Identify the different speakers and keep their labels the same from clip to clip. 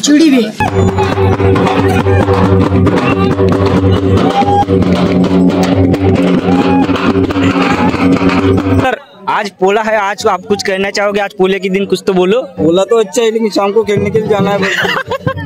Speaker 1: चुड़ी भी
Speaker 2: सर आज पोला है, आज आप कुछ कहना चाहोगे? आज पोले के दिन कुछ तो बोलो।
Speaker 3: पोला तो अच्छा है लेकिन शाम को खेलने के लिए जाना है,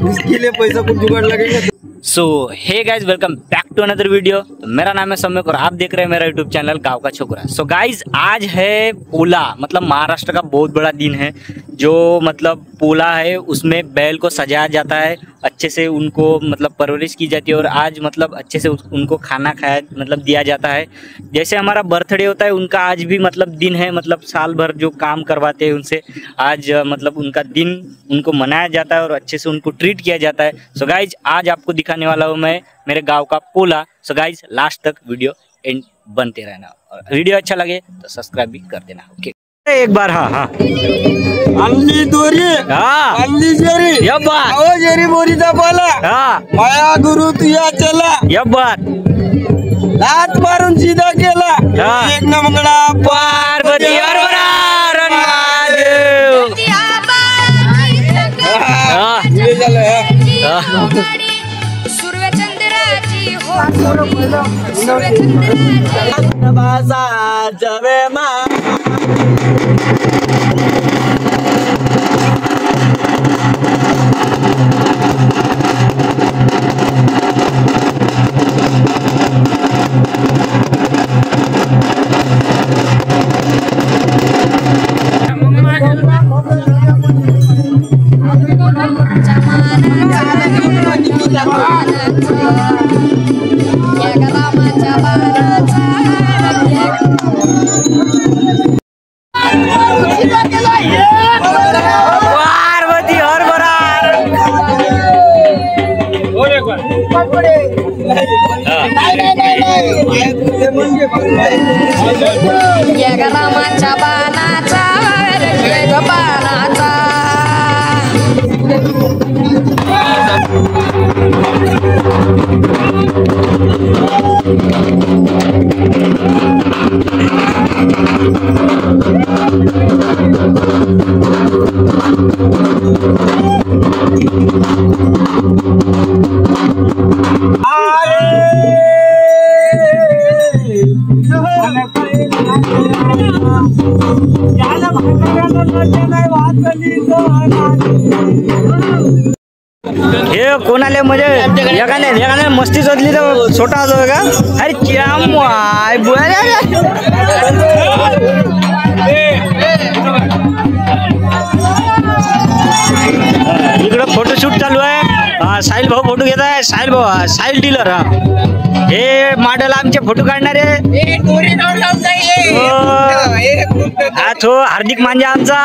Speaker 3: उसके लिए पैसा कुछ जुगाड़ लगेगा।
Speaker 2: So hey guys, welcome back to another video. तो मेरा नाम है सम्यक और आप देख रहे हैं मेरा यूट्यूब चैनल गाँव का छोकरा। सो गाइज, आज है पोला, मतलब महाराष्ट्र का बहुत बड़ा दिन है। जो मतलब पोला है उसमें बैल को सजाया जाता है, अच्छे से उनको मतलब परवरिश की जाती है और आज मतलब अच्छे से उनको खाना खाया मतलब दिया जाता है। जैसे हमारा बर्थडे होता है उनका आज भी मतलब दिन है, मतलब साल भर जो काम करवाते हैं उनसे आज मतलब उनका दिन उनको मनाया जाता है और अच्छे से उनको ट्रीट किया जाता है। सो गाइज, आज आपको दिखाने वाला हूँ मैं मेरे गाँव का पोला। सो गाइज, लास्ट तक वीडियो एंड बनते रहना और वीडियो अच्छा लगे तो सब्सक्राइब भी कर देना। ओके, एक बार हाँ
Speaker 3: अंडी दोरी अंडी जेरी आओ जेरी बोरी दबाला माया गुरु तुया चला लात मारून सीधा केला एक नमगडा
Speaker 2: पार्वती हे कोणाले म्हणजे एकाने मस्ती शोधली तर छोटा होगा। अरे इकडं फोटोशूट चालू आहे। साहिल भाऊ फोटो घेत आहे। साहिल भाऊ साहिल डीलर हे मॉडेल आमचे फोटो काढणारे हा तो हार्दिक मांजा आमचा।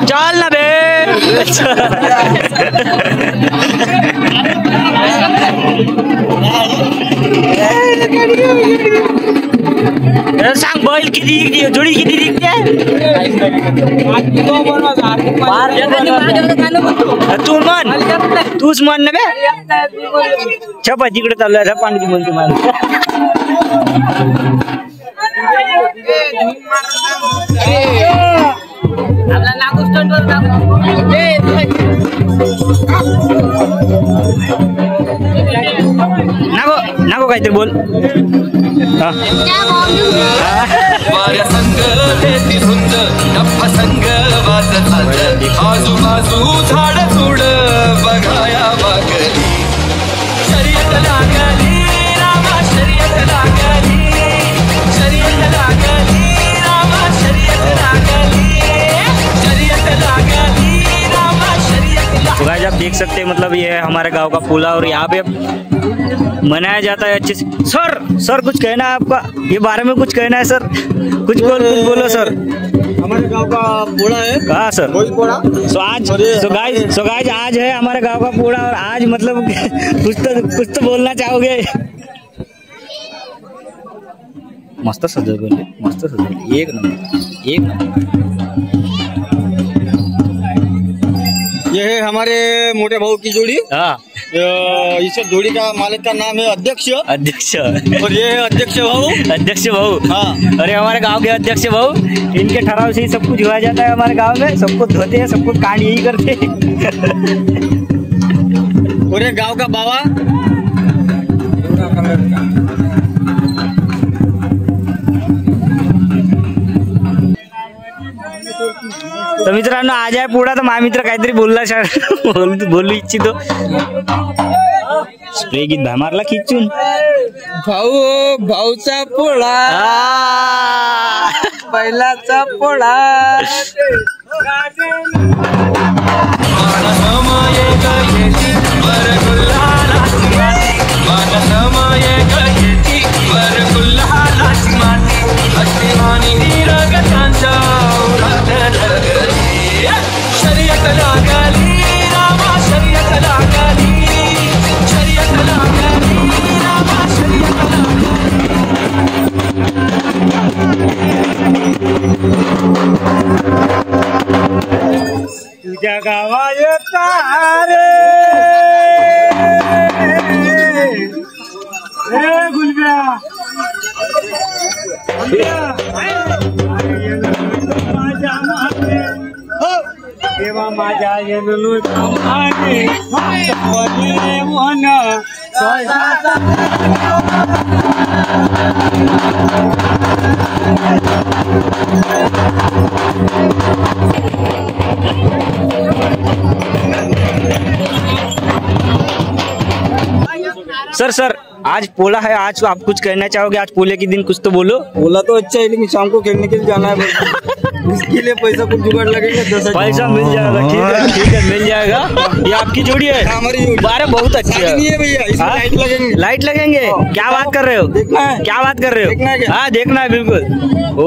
Speaker 2: चल ना बे सांग बैल किती जोडी किती निघते? तू म्हण, तूच म्हण ना बे। छपा तिकडे चालू आहे पाणी बोलते मला। नको काहीतरी बोल।
Speaker 4: आजूबाजू झाड झुड बघाया बागली शर्यत लागली रामा शर्यत लागली शर्यत लागली रामा शर्यत लागली शर्यत लागली रामा शर्यत लागली।
Speaker 2: तो गाइस, आप देख सकते हैं मतलब ये है हमारे गांव का पोला और यहाँ पे मनाया जाता है अच्छे से। सर कुछ कहना है आपका? ये बारे में कुछ कहना है सर? कुछ बोलो सर।
Speaker 3: हमारे गांव का पोला है।
Speaker 2: हाँ सर,
Speaker 3: पोला।
Speaker 2: सो गाइस आज है हमारे गांव का पोला और आज मतलब कुछ तो बोलना चाहोगे? मस्त सजवले, मस्त सजवले, एक नंबर एक नंबर।
Speaker 3: ये है हमारे मोटे भाऊ की जोड़ी।
Speaker 2: हाँ,
Speaker 3: इस जोड़ी का मालिक का नाम है अध्यक्ष।
Speaker 2: अध्यक्ष
Speaker 3: और ये है अध्यक्ष भाऊ।
Speaker 2: अध्यक्ष भाऊ,
Speaker 3: हाँ।
Speaker 2: अरे हमारे गांव के अध्यक्ष भाऊ, इनके ठहराव से ही सब कुछ हुआ जाता है हमारे गांव में। सब कुछ धोते हैं, सब कुछ कांड यही करते हैं।
Speaker 3: और ये गांव का बाबा।
Speaker 2: तर मित्रांनो आज आहे पुढा, तर महामित्र काहीतरी बोलू इच्छितो। स्प्रे गीत मारला खिचून
Speaker 3: भाऊ भाऊचा पोळा, पहिलाचा पोळा।
Speaker 2: तुझ्या गावा येता रे गुलब्या, देवा माझ्या येनलू कामाने मन सर आज पोला है, आज आप कुछ कहना चाहोगे? आज पोले के दिन कुछ तो बोलो।
Speaker 3: पोला तो अच्छा है, लेकिन शाम को खेलने के लिए जाना है। उसके लिए पैसा कुछ जुगाड़ लगेगा। 10,000
Speaker 2: पैसा मिल जाएगा। ठीक है मिल जाएगा। ये आपकी जोड़ी है?
Speaker 3: हमारी जोड़ी।
Speaker 2: बारह बहुत अच्छी है।
Speaker 3: नहीं है भैया, इसमें लाइट लगेंगे।
Speaker 2: लाइट लगेंगे? क्या बात कर रहे हो?
Speaker 3: देखना है।
Speaker 2: क्या बात कर रहे
Speaker 3: देखना है
Speaker 2: हो?
Speaker 3: क्या?
Speaker 2: हाँ देखना है बिल्कुल। ओ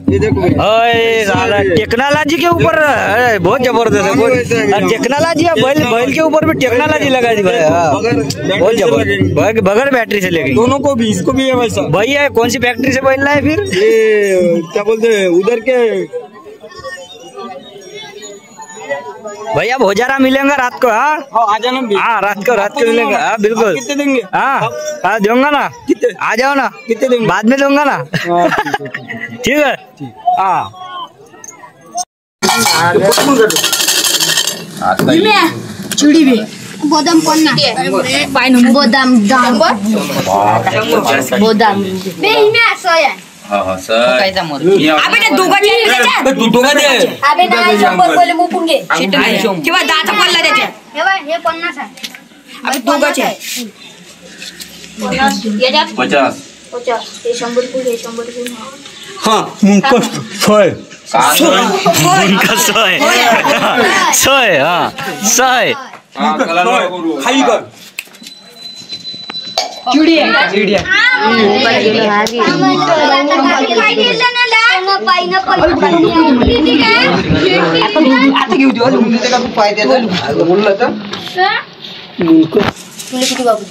Speaker 3: ये देखो भैया।
Speaker 2: टेक्नोलॉजी के ऊपर बहुत जबरदस्त है। टेक्नोलॉजी बैल के ऊपर भी टेक्नोलॉजी लगा दी भाई। बहुत जबरदस्त, बगैर बैटरी से लेके
Speaker 3: दोनों को भी, इसको भी है वैसा।
Speaker 2: भैया कौन सी फैक्ट्री से बैल है फिर?
Speaker 3: ये क्या बोलते हैं उधर के
Speaker 2: भैया भोजारा मिलेगा रात को। हाँ
Speaker 3: आ जाना।
Speaker 2: हाँ रात को मिलेगा। हाँ बिल्कुल।
Speaker 3: कितने देंगे?
Speaker 2: हाँ दूंगा ना।
Speaker 3: कितने?
Speaker 2: आ जाओ ना।
Speaker 3: कितने देंगे?
Speaker 2: बाद में दूंगा ना। ठीक है। हाँ
Speaker 1: चूड़ी भी बोदम पन्ना बोदम दाम बोदम बे हिम्या सोया
Speaker 5: अबे ते दोघं जे त्याच्यात
Speaker 1: अबे नाही 100 बोले मुपून घे
Speaker 5: किंवा 10चा पडला त्याच्यात
Speaker 1: हे बघ हे 50 आहे
Speaker 5: अबे दोघंच आहे
Speaker 1: याच्यात
Speaker 6: 50
Speaker 1: हे 100 रुपये हे 100 रुपये
Speaker 3: हाँ मुंकस सोय
Speaker 2: सोय हाँ सोय
Speaker 3: खाली कर
Speaker 5: चुडी आहे आता घेऊ दिवस बोललं तर
Speaker 1: तुला किती बाबू